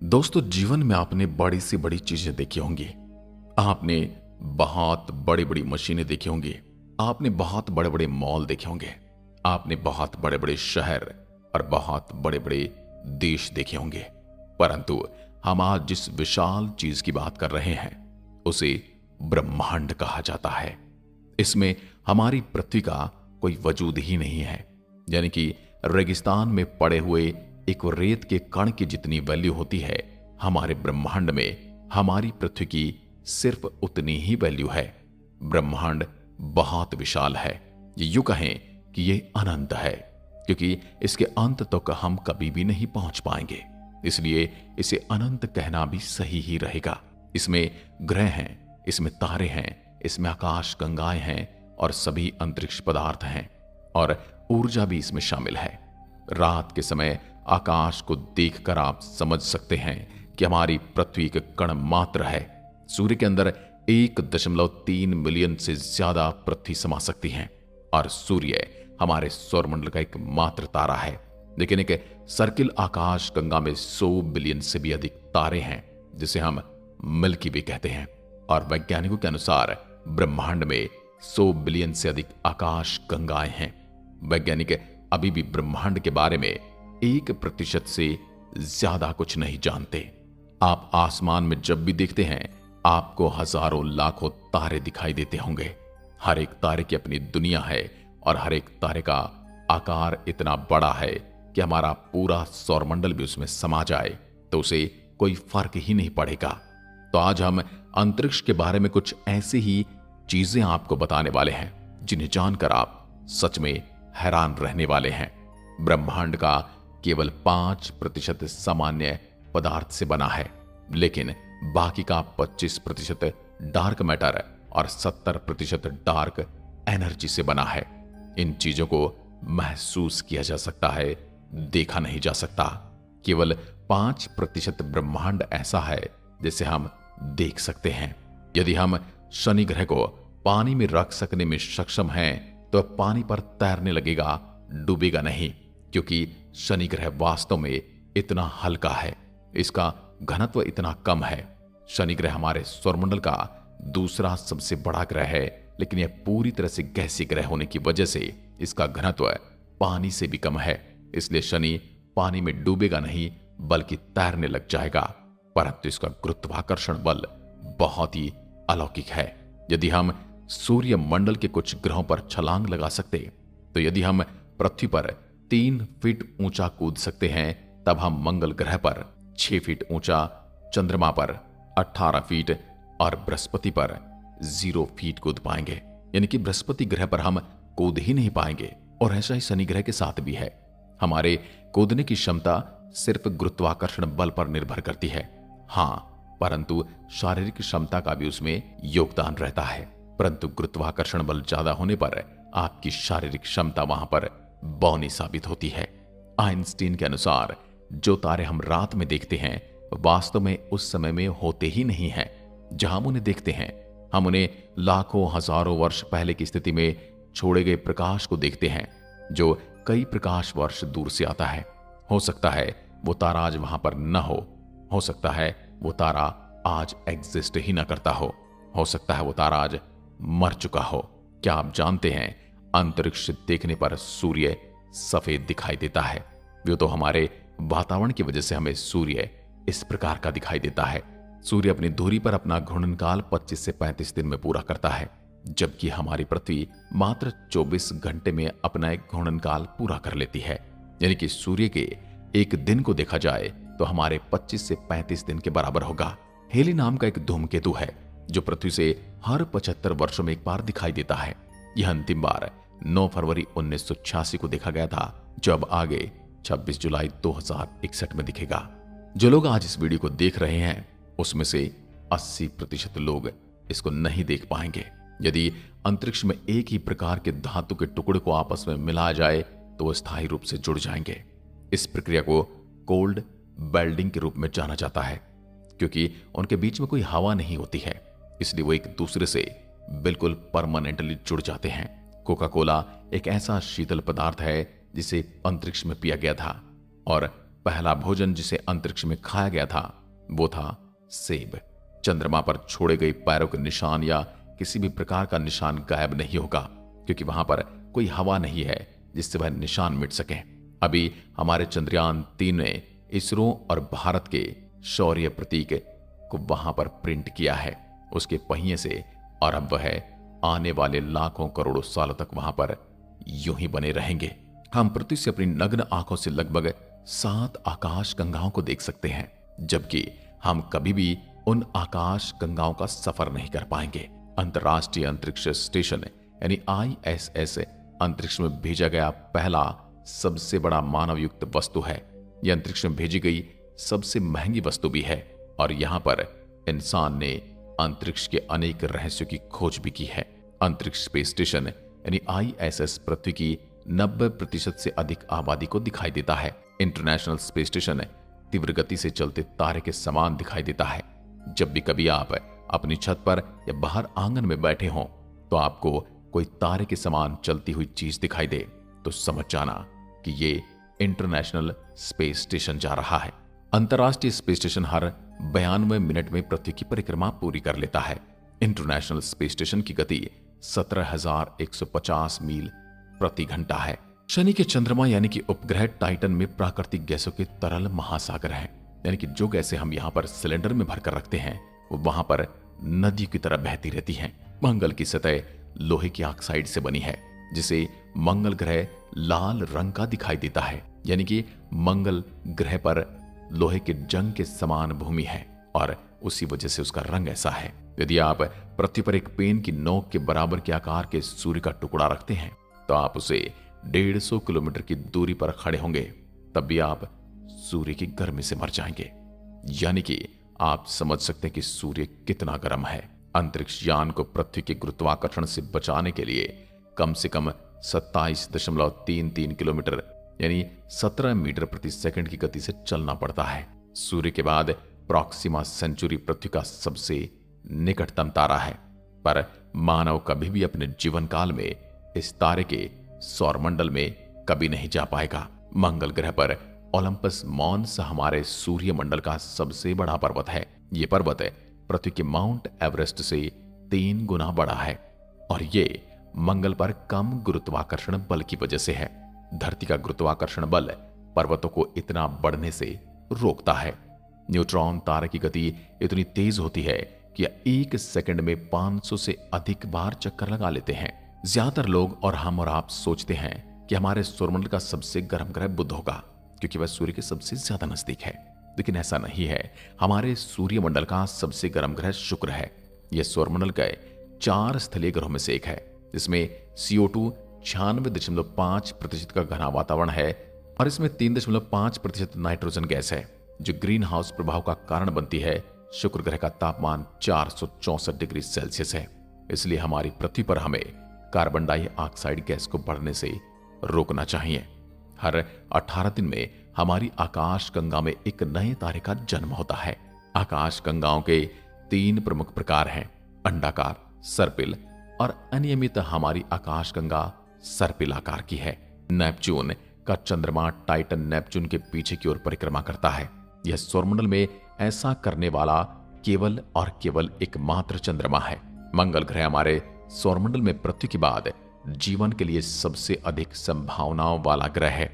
दोस्तों, जीवन में आपने बड़ी से बड़ी चीजें देखी होंगी। आपने बहुत बड़ी बड़ी मशीनें देखी होंगी। आपने बहुत बड़े बड़े मॉल देखे होंगे। आपने बहुत बड़े बड़े शहर और बहुत बड़े बड़े देश देखे होंगे। परंतु हम आज जिस विशाल चीज की बात कर रहे हैं उसे ब्रह्मांड कहा जाता है। इसमें हमारी पृथ्वी का कोई वजूद ही नहीं है। यानी कि रेगिस्तान में पड़े हुए एक रेत के कण की जितनी वैल्यू होती है, हमारे ब्रह्मांड में हमारी पृथ्वी की सिर्फ उतनी ही वैल्यू है। ब्रह्मांड बहुत विशाल है। ये यूं कहें कि ये अनंत है, क्योंकि इसके अंत तक हम कभी भी नहीं पहुंच पाएंगे। इसलिए इसे अनंत कहना भी सही ही रहेगा। इसमें ग्रह हैं, इसमें तारे हैं, इसमें आकाश गंगाएं हैं और सभी अंतरिक्ष पदार्थ हैं, और ऊर्जा भी इसमें शामिल है। रात के समय आकाश को देखकर आप समझ सकते हैं कि हमारी पृथ्वी एक कण मात्र है। सूर्य के अंदर 1.3 मिलियन से ज्यादा पृथ्वी समा सकती हैं, और सूर्य हमारे सौरमंडल का एक मात्र तारा है। लेकिन एक सर्किल आकाश गंगा में 100 बिलियन से भी अधिक तारे हैं, जिसे हम मिल्की वे कहते हैं। और वैज्ञानिकों के अनुसार ब्रह्मांड में 100 बिलियन से अधिक आकाश गंगाएं हैं। वैज्ञानिक अभी भी ब्रह्मांड के बारे में 1% से ज्यादा कुछ नहीं जानते। आप आसमान में जब भी देखते हैं, आपको हजारों लाखों तारे दिखाई देते होंगे। हर एक तारे की अपनी दुनिया है, और हर एक तारे का आकार इतना बड़ा है कि हमारा पूरा सौरमंडल भी उसमें समा जाए तो उसे कोई फर्क ही नहीं पड़ेगा। तो आज हम अंतरिक्ष के बारे में कुछ ऐसी ही चीजें आपको बताने वाले हैं जिन्हें जानकर आप सच में हैरान रहने वाले हैं। ब्रह्मांड का केवल 5% सामान्य पदार्थ से बना है, लेकिन बाकी का 25% डार्क मैटर और 70% डार्क एनर्जी से बना है। इन चीजों को महसूस किया जा सकता है, देखा नहीं जा सकता। केवल 5% ब्रह्मांड ऐसा है जिसे हम देख सकते हैं। यदि हम शनि ग्रह को पानी में रख सकने में सक्षम हैं, तो पानी पर तैरने लगेगा, डूबेगा नहीं, क्योंकि शनि ग्रह वास्तव में इतना हल्का है, इसका घनत्व इतना कम है। शनि ग्रह हमारे सौरमंडल का दूसरा सबसे बड़ा ग्रह है, लेकिन यह पूरी तरह से गैसीय ग्रह होने की वजह से इसका घनत्व पानी से भी कम है। इसलिए शनि पानी में डूबेगा नहीं, बल्कि तैरने लग जाएगा। परंतु इसका गुरुत्वाकर्षण बल बहुत ही अलौकिक है। यदि हम सूर्य मंडल के कुछ ग्रहों पर छलांग लगा सकते, तो यदि हम पृथ्वी पर 3 फीट ऊंचा कूद सकते हैं, तब हम मंगल ग्रह पर 6 फीट ऊंचा, चंद्रमा पर 18 फीट और बृहस्पति पर 0 फीट कूद पाएंगे। यानी कि बृहस्पति ग्रह पर हम कूद ही नहीं पाएंगे। और ऐसा ही शनि ग्रह के साथ भी है। हमारे कूदने की क्षमता सिर्फ गुरुत्वाकर्षण बल पर निर्भर करती है। हाँ, परंतु शारीरिक क्षमता का भी उसमें योगदान रहता है। परंतु गुरुत्वाकर्षण बल ज्यादा होने पर आपकी शारीरिक क्षमता वहां पर बौनी साबित होती है। आइंस्टीन के अनुसार जो तारे हम रात में देखते हैं, वास्तव में उस समय में होते ही नहीं हैं। जहां हम उन्हें देखते हैं, हम उन्हें लाखों हजारों वर्ष पहले की स्थिति में छोड़े गए प्रकाश को देखते हैं, जो कई प्रकाश वर्ष दूर से आता है। हो सकता है वो तारा आज वहां पर न हो सकता है वो तारा आज एग्जिस्ट ही ना करता हो सकता है वो तारा आज मर चुका हो। क्या आप जानते हैं, अंतरिक्ष देखने पर सूर्य सफेद दिखाई देता है। वो तो हमारे वातावरण की वजह से हमें सूर्य इस प्रकार का दिखाई देता है। सूर्य अपनी दूरी पर अपना घूर्णन काल 25 से 35 दिन में पूरा करता है, जबकि हमारी पृथ्वी मात्र 24 घंटे में अपना एक घूर्णन काल पूरा कर लेती है। यानी कि सूर्य के एक दिन को देखा जाए तो हमारे 25 से 35 दिन के बराबर होगा। हेली नाम का एक धूमकेतु है जो पृथ्वी से हर 75 वर्षों में एक बार दिखाई देता है। यह अंतिम बार 9 फरवरी 1986 को देखा गया था, जो अब आगे 26 जुलाई 2061 में दिखेगा। जो लोग आज इस वीडियो को देख रहे हैं, उसमें से 80% लोग इसको नहीं देख पाएंगे। यदि अंतरिक्ष में एक ही प्रकार के धातु के टुकड़े को आपस में मिलाया जाए तो वो स्थायी रूप से जुड़ जाएंगे। इस प्रक्रिया को कोल्ड वेल्डिंग के रूप में जाना जाता है, क्योंकि उनके बीच में कोई हवा नहीं होती है, इसलिए वो एक दूसरे से बिल्कुल परमानेंटली जुड़ जाते हैं। कोका कोला एक ऐसा शीतल पदार्थ है जिसे अंतरिक्ष में पिया गया था, और पहला भोजन जिसे अंतरिक्ष में खाया गया था वो था सेब। चंद्रमा पर छोड़े गए पैरों के निशान या किसी भी प्रकार का निशान गायब नहीं होगा, क्योंकि वहां पर कोई हवा नहीं है जिससे वह निशान मिट सके। अभी हमारे चंद्रयान 3 ने इसरो और भारत के शौर्य प्रतीक को वहां पर प्रिंट किया है, उसके पहिए से, और अब वह आने वाले लाखों करोड़ों सालों तक वहां पर यूं ही बने रहेंगे। हम पृथ्वी से अपनी नग्न आंखों से लगभग 7 आकाश गंगाओं को देख सकते हैं, जबकि हम कभी भी उन आकाश गंगाओं का सफर नहीं कर पाएंगे। अंतर्राष्ट्रीय अंतरिक्ष स्टेशन यानी ISS अंतरिक्ष में भेजा गया पहला सबसे बड़ा मानव युक्त वस्तु है। यह अंतरिक्ष में भेजी गई सबसे महंगी वस्तु भी है, और यहां पर इंसान ने अंतरिक्ष के अनेक रहस्यों की खोज भी की है। अंतरिक्ष स्पेस स्टेशन यानी ISS पृथ्वी की 90% से अधिक आबादी को दिखाई देता है। इंटरनेशनल स्पेस स्टेशन तीव्र गति से चलते तारे के समान दिखाई देता है। जब भी कभी आप अपनी छत पर या बाहर आंगन में बैठे हों तो आपको कोई तारे के समान चलती हुई चीज दिखाई दे तो समझ जाना कि ये इंटरनेशनल स्पेस स्टेशन जा रहा है। अंतर्राष्ट्रीय स्पेस स्टेशन हर 92 मिनट में पृथ्वी की परिक्रमा पूरी कर लेता है। इंटरनेशनल स्पेस स्टेशन की गति 17,150 मील प्रति घंटा है। शनि के चंद्रमा यानी कि उपग्रह टाइटन में प्राकृतिक गैसों के तरल महासागर है, यानी कि जो गैसें हम यहाँ पर सिलेंडर में भरकर रखते हैं वो वहां पर नदी की तरह बहती रहती हैं। मंगल की सतह लोहे की ऑक्साइड से बनी है, जिसे मंगल ग्रह लाल रंग का दिखाई देता है, यानी कि मंगल ग्रह पर लोहे के जंग के समान भूमि है और उसी वजह से उसका रंग ऐसा है। यदि आप पृथ्वी पर एक पेन की नोक के बराबर के आकार के सूर्य का टुकड़ा रखते हैं तो आप उसे 150 किलोमीटर की दूरी पर खड़े होंगे, तब भी आप सूर्य की गर्मी से मर जाएंगे। यानी कि आप समझ सकते हैं कि सूर्य कितना गर्म है। अंतरिक्ष यान को पृथ्वी के गुरुत्वाकर्षण से बचाने के लिए कम से कम 27.33 किलोमीटर यानी 17 मीटर प्रति सेकंड की गति से चलना पड़ता है। सूर्य के बाद प्रॉक्सिमा सेंचुरी पृथ्वी का सबसे निकटतम तारा है, पर मानव कभी भी अपने जीवन काल में इस तारे के सौरमंडल में कभी नहीं जा पाएगा। मंगल ग्रह पर ओलंपस मॉन्स हमारे सूर्यमंडल का सबसे बड़ा पर्वत है। यह पर्वत पृथ्वी के माउंट एवरेस्ट से 3 गुना बड़ा है और ये मंगल पर कम गुरुत्वाकर्षण बल की वजह से है। धरती का गुरुत्वाकर्षण बल पर्वतों को इतना बढ़ने से रोकता है। न्यूट्रॉन तारे की गति इतनी तेज होती है कि 1 सेकंड में 500 से अधिक बार चक्कर लगा लेते हैं। ज्यादातर लोग और हम और आप सोचते हैं कि हमारे सौरमंडल का सबसे गर्म ग्रह बुध होगा, क्योंकि वह सूर्य के सबसे ज्यादा नजदीक है, लेकिन ऐसा नहीं है। हमारे सूर्यमंडल का सबसे गर्म ग्रह शुक्र है। यह सौरमंडल के 4 स्थलीय ग्रहों में से एक है, जिसमें CO2 96.5% का घना वातावरण है और इसमें 3.5% नाइट्रोजन गैस है, जो ग्रीन हाउस प्रभाव का कारण बनती है। शुक्र ग्रह का तापमान 464 डिग्री सेल्सियस है, इसलिए हमारी पृथ्वी पर हमें कार्बन डाइऑक्साइड गैस को बढ़ने से रोकना चाहिए। हर 18 दिन में हमारी आकाश गंगा में एक नए तारे का जन्म होता है। आकाश गंगाओं के 3 प्रमुख प्रकार हैं, अंडाकार, सर्पिल और अनियमित। हमारी आकाश गंगा सर्पिल आकार की है। नेपच्यून का चंद्रमा टाइटन नेपच्यून के पीछे की ओर परिक्रमा करता है। यह सौरमंडल में ऐसा करने वाला केवल और केवल एकमात्र चंद्रमा है। मंगल ग्रह हमारे सौरमंडल में पृथ्वी के बाद जीवन के लिए सबसे अधिक संभावनाओं वाला ग्रह है।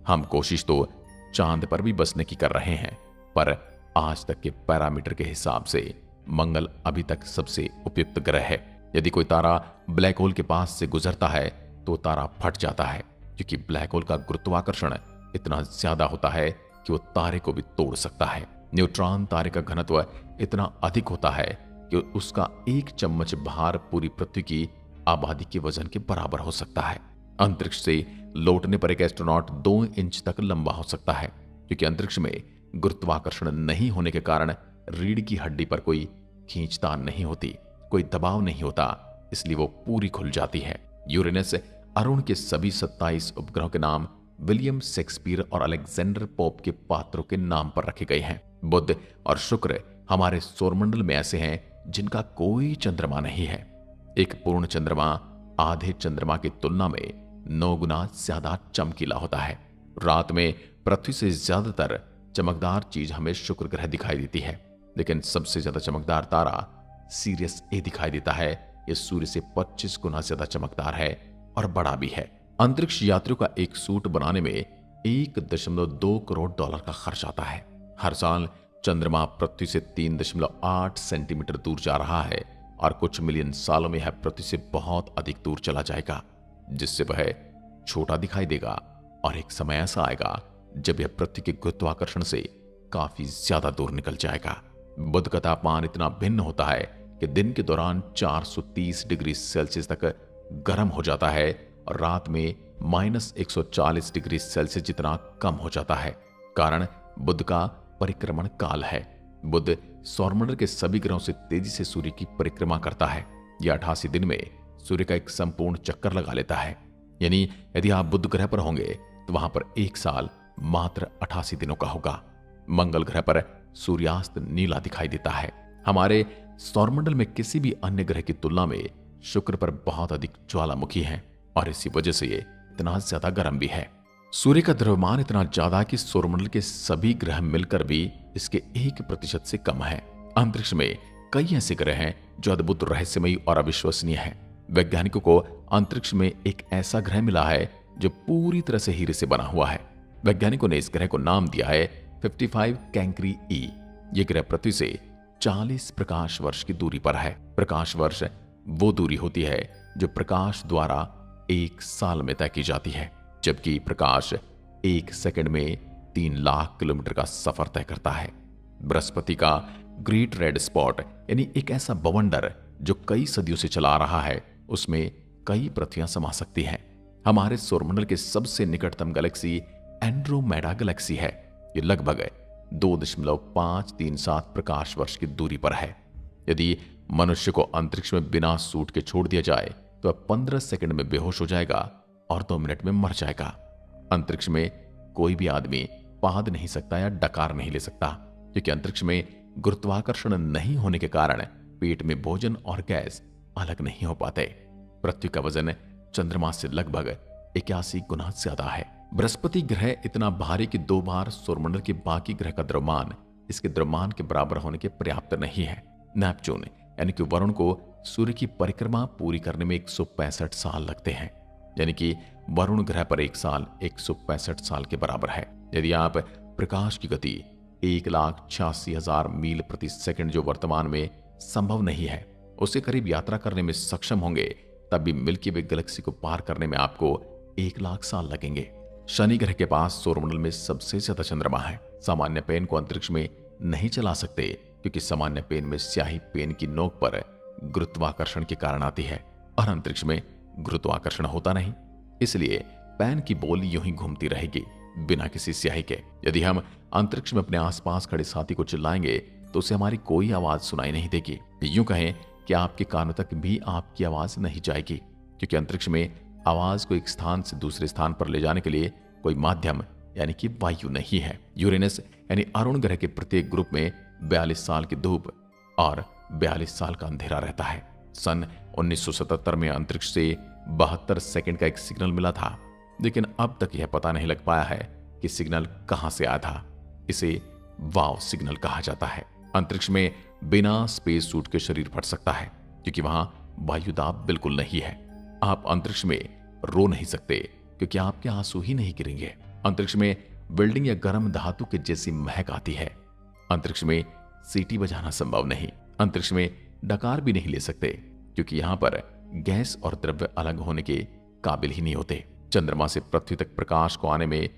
हम कोशिश तो चांद पर भी बसने की कर रहे हैं, पर आज तक के पैरामीटर के हिसाब से मंगल अभी तक सबसे उपयुक्त ग्रह है। यदि कोई तारा ब्लैक होल के पास से गुजरता है तो तारा फट जाता है, क्योंकि ब्लैक होल का गुरुत्वाकर्षण इतना ज्यादा होता है कि वो तारे को भी तोड़ सकता है। न्यूट्रॉन तारे का घनत्व इतना अधिक होता है कि उसका 1 चम्मच भार पूरी पृथ्वी की आबादी के वजन के बराबर हो सकता है। अंतरिक्ष से लौटने पर एक एस्ट्रोनॉट 2 इंच तक लंबा हो सकता है, क्योंकि अंतरिक्ष में गुरुत्वाकर्षण नहीं होने के कारण रीढ़ की हड्डी पर कोई खींचतान नहीं होती, कोई दबाव नहीं होता, इसलिए वो पूरी खुल जाती है। यूरेनस अरुण के सभी 27 उपग्रहों के नाम विलियम शेक्सपियर और अलेक्जेंडर पोप के पात्रों के नाम पर रखे गए हैं। बुध और शुक्र हमारे सौरमंडल में ऐसे हैं जिनका कोई चंद्रमा नहीं है। एक पूर्ण चंद्रमा आधे चंद्रमा की तुलना में 9 गुना ज्यादा चमकीला होता है। रात में पृथ्वी से ज्यादातर चमकदार चीज हमें शुक्र ग्रह दिखाई देती है, लेकिन सबसे ज्यादा चमकदार तारा सीरियस ए दिखाई देता है। यह सूर्य से 25 गुना ज्यादा चमकदार है और बड़ा भी है। अंतरिक्ष यात्रियों का एक सूट बनाने में 1.2 करोड़ डॉलर का खर्च आता है। हर साल चंद्रमा पृथ्वी से 3.8 सेंटीमीटर दूर जा रहा है और कुछ मिलियन सालों में यह पृथ्वी से बहुत अधिक दूर चला जाएगा, जिससे वह छोटा दिखाई देगा और एक समय ऐसा आएगा जब यह पृथ्वी के गुरुत्वाकर्षण से काफी ज्यादा दूर निकल जाएगा। बुध का तापमान इतना भिन्न होता है कि दिन के दौरान 430 डिग्री सेल्सियस तक गर्म हो जाता है और रात में -140 डिग्री सेल्सियस जितना कम हो जाता है। कारण बुध का परिक्रमण काल है। बुध सौरमंडल के सभी ग्रहों से तेजी से सूर्य की परिक्रमा करता है। यह 88 दिन में सूर्य का एक संपूर्ण चक्कर लगा लेता है। यानी यदि आप बुध ग्रह पर होंगे तो वहां पर एक साल मात्र 88 दिनों का होगा। मंगल ग्रह पर सूर्यास्त नीला दिखाई देता है। हमारे सौरमंडल में किसी भी अन्य ग्रह की तुलना में शुक्र पर बहुत अधिक ज्वालामुखी है और इसी वजह से ये इतना ज्यादा गर्म भी है। सूर्य का द्रव्यमान इतना ज्यादा कि सौरमंडल के सभी ग्रह मिलकर भी इसके 1% से कम है। अंतरिक्ष में कई ऐसे ग्रह हैं जो अद्भुत, रहस्यमयी और अविश्वसनीय है। वैज्ञानिकों को अंतरिक्ष में एक ऐसा ग्रह मिला है जो पूरी तरह से हीरे से बना हुआ है। वैज्ञानिकों ने इस ग्रह को नाम दिया है 55 कैंक्री ई। यह ग्रह पृथ्वी से 40 प्रकाश वर्ष की दूरी पर है। प्रकाश वर्ष वो दूरी होती है जो प्रकाश द्वारा 1 साल में तय की जाती है, जबकि प्रकाश 1 सेकंड में 3 लाख किलोमीटर का सफर तय करता है। बृहस्पति का ग्रेट रेड स्पॉट यानी एक ऐसा बवंडर जो कई सदियों से चला आ रहा है, उसमें कई पृथ्वियां समा सकती हैं। हमारे सौरमंडल के सबसे निकटतम गैलेक्सी एंड्रोमेडा गैलेक्सी है। ये लगभग 2.537 प्रकाश वर्ष की दूरी पर है। यदि मनुष्य को अंतरिक्ष में बिना सूट के छोड़ दिया जाए तो वह 15 सेकंड में बेहोश हो जाएगा और 2 मिनट में मर जाएगा। अंतरिक्ष में कोई भी आदमी पाद नहीं सकता या डकार नहीं ले सकता, क्योंकि अंतरिक्ष में गुरुत्वाकर्षण नहीं होने के कारण पेट में भोजन और गैस अलग नहीं हो पाते। पृथ्वी का वजन चंद्रमा से लगभग 81 गुना ज्यादा है। बृहस्पति ग्रह इतना भारी कि 2 बार सौरमंडल के बाकी ग्रह का द्रव्यमान इसके द्रव्यमान के बराबर होने के पर्याप्त नहीं है। नेपच्यून यानी कि वरुण को सूर्य की परिक्रमा पूरी करने में 165 साल लगते हैं, यानी कि वरुण ग्रह पर एक साल 165 साल के बराबर है। यदि आप प्रकाश की गति 1,86,000 मील प्रति सेकंड, जो वर्तमान में संभव नहीं है, उसके करीब यात्रा करने में सक्षम होंगे, तब भी मिल्की वे गैलेक्सी को पार करने में आपको 1 लाख साल लगेंगे। शनि ग्रह के पास सौरमंडल में सबसे ज्यादा चंद्रमा है। सामान्य पेन को अंतरिक्ष में नहीं चला सकते, क्योंकि सामान्य पेन में स्याही पेन की नोक पर गुरुत्वाकर्षण के कारण आती है और अंतरिक्ष में गुरुत्वाकर्षण होता नहीं, इसलिए पेन की बोल यूं ही घूमती रहेगी बिना किसी स्याही के। यदि हम अंतरिक्ष में अपने आसपास खड़े साथी को चिल्लाएंगे तो उसे हमारी कोई आवाज सुनाई नहीं देगी। यूं कहें कि आपके कानों तक भी आपकी आवाज नहीं जाएगी, क्योंकि अंतरिक्ष में आवाज को एक स्थान से दूसरे स्थान पर ले जाने के लिए कोई माध्यम यानी कि वायु नहीं है। यूरेनस यानी अरुण ग्रह के प्रत्येक ग्रुप में 42 साल की धूप और 42 साल का अंधेरा रहता है। सन 1977 में अंतरिक्ष से 72 सेकंड का एक सिग्नल मिला था, लेकिन अब तक यह पता नहीं लग पाया है कि सिग्नल कहां से आया था। इसे वाव सिग्नल कहा जाता है। अंतरिक्ष में बिना स्पेस सूट के शरीर फट सकता है, क्योंकि वहां वायुदाब बिल्कुल नहीं है। आप अंतरिक्ष में रो नहीं सकते, क्योंकि आपके आंसू ही नहीं गिरेंगे। अंतरिक्ष में बिल्डिंग या गर्म धातु के जैसी महक आती है। अंतरिक्ष में सीटी बजाना संभव नहीं। अंतरिक्ष में डकार भी नहीं ले सकते, क्योंकि यहां पर गैस और द्रव्य अलग होने के काबिल ही नहीं होते। चंद्रमा से पृथ्वी तक प्रकाश को आने में